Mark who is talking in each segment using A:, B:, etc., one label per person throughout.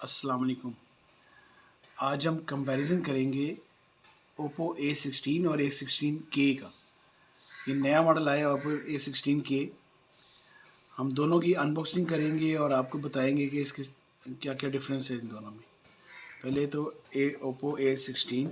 A: अस्सलाम वालेकुम। आज हम कंपैरिजन करेंगे ओप्पो A16 और A16K का। ये नया मॉडल आया है ओप्पो A16K। हम दोनों की अनबॉक्सिंग करेंगे और आपको बताएंगे कि इसके क्या क्या डिफरेंस है इन दोनों में। पहले तो ओप्पो A16।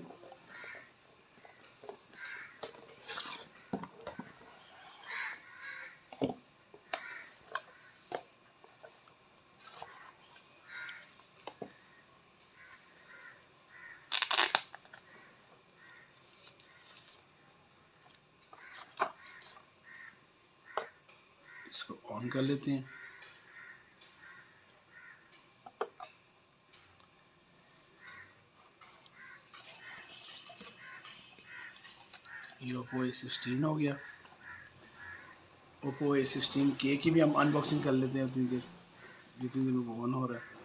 A: इसको ऑन कर लेते हैं। ये ओप्पो A16 हो गया। ओप्पो A16K की भी हम अनबॉक्सिंग कर लेते हैं जितनी देर में वो ऑन हो रहा है।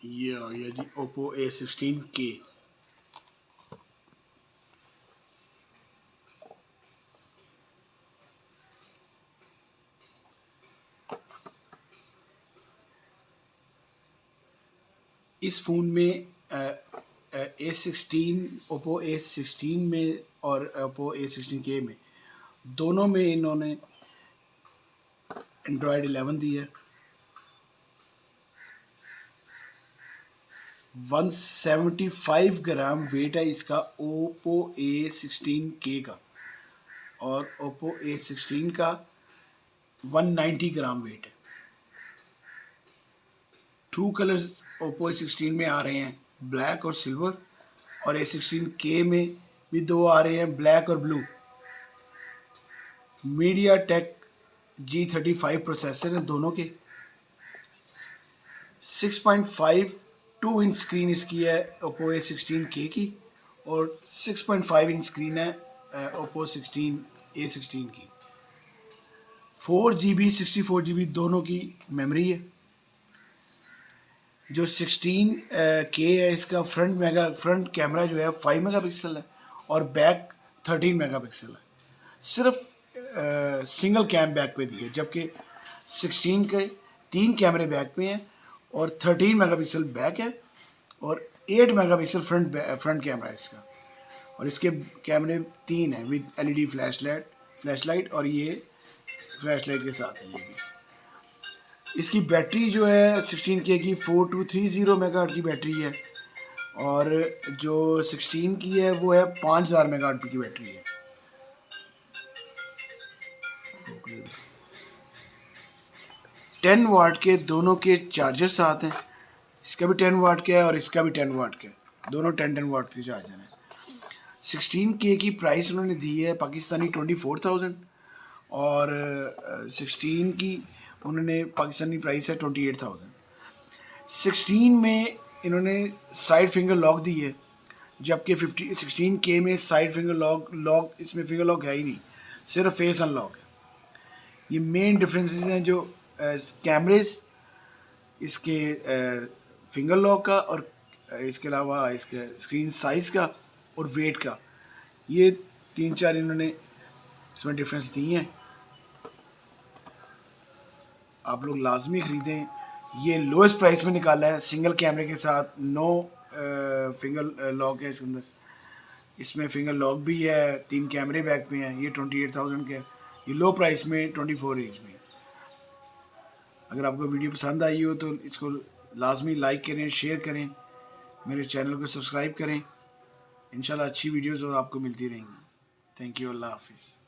A: ये आ गया जी ओप्पो A16K। इस फ़ोन में ओप्पो A16 में और ओप्पो A16K में दोनों में इन्होंने एंड्रॉयड 11 दी है। 175 ग्राम वेट है इसका ओप्पो A16K का, और ओप्पो A16 का 190 ग्राम वेट है। 2 कलर्स ओप्पो A16 में आ रहे हैं, ब्लैक और सिल्वर, और A16K में भी 2 आ रहे हैं, ब्लैक और ब्लू। मीडियाटेक G35 प्रोसेसर है दोनों के। 6.52 इंच स्क्रीन इसकी है ओप्पो A16K की, और 6.5 इंच स्क्रीन है ओप्पो A16 की। 4GB 64GB दोनों की मेमोरी है। जो 16K है इसका फ्रंट कैमरा जो है 5 मेगापिक्सल है और बैक 13 मेगापिक्सल है। सिर्फ सिंगल कैम बैक पे दी है, जबकि 16 के 3 कैमरे बैक पे हैं और 13 मेगापिक्सल बैक है और 8 मेगापिक्सल फ्रंट कैमरा है इसका। और इसके कैमरे 3 हैं विद LED फ्लैशलाइट, और ये फ्लैशलाइट के साथ है। ये भी इसकी बैटरी जो है 16K की 4230 मेगाहर्ट्ज़ की बैटरी है, और जो 16 की है वो है 5000 मेगाहर्ट्ज़ की बैटरी है। 10 वाट के दोनों के चार्जर्स आते हैं। इसका भी 10 वाट का है और इसका भी 10 वाट का है, दोनों 10 वाट के चार्जर हैं। 16K की प्राइस उन्होंने दी है पाकिस्तानी 24,000, और 16 की उन्होंने पाकिस्तानी प्राइस है 28,000। 16 में इन्होंने साइड फिंगर लॉक दी है, जबकि 16K में साइड फिंगर लॉक इसमें फिंगर लॉक है ही नहीं, सिर्फ फेस अनलॉक है। ये मेन डिफरेंसेस हैं जो कैमरेज, इसके फिंगर लॉक का, और इसके अलावा इसके स्क्रीन साइज़ का और वेट का। ये 3-4 इन्होंने इसमें डिफरेंस दिए हैं। आप लोग लाजमी ख़रीदें। ये लोएस्ट प्राइस में निकाला है, सिंगल कैमरे के साथ, नो फिंगर लॉक है इसके अंदर। इसमें फिंगर लॉक भी है, 3 कैमरे बैक पे हैं। ये 28,000 के, ये लो प्राइस में 24 रेंज में। अगर आपको वीडियो पसंद आई हो तो इसको लाजमी लाइक करें, शेयर करें, मेरे चैनल को सब्सक्राइब करें। इंशाल्लाह अच्छी वीडियोस और आपको मिलती रहेंगी। Thank you. अल्लाह हाफिज़।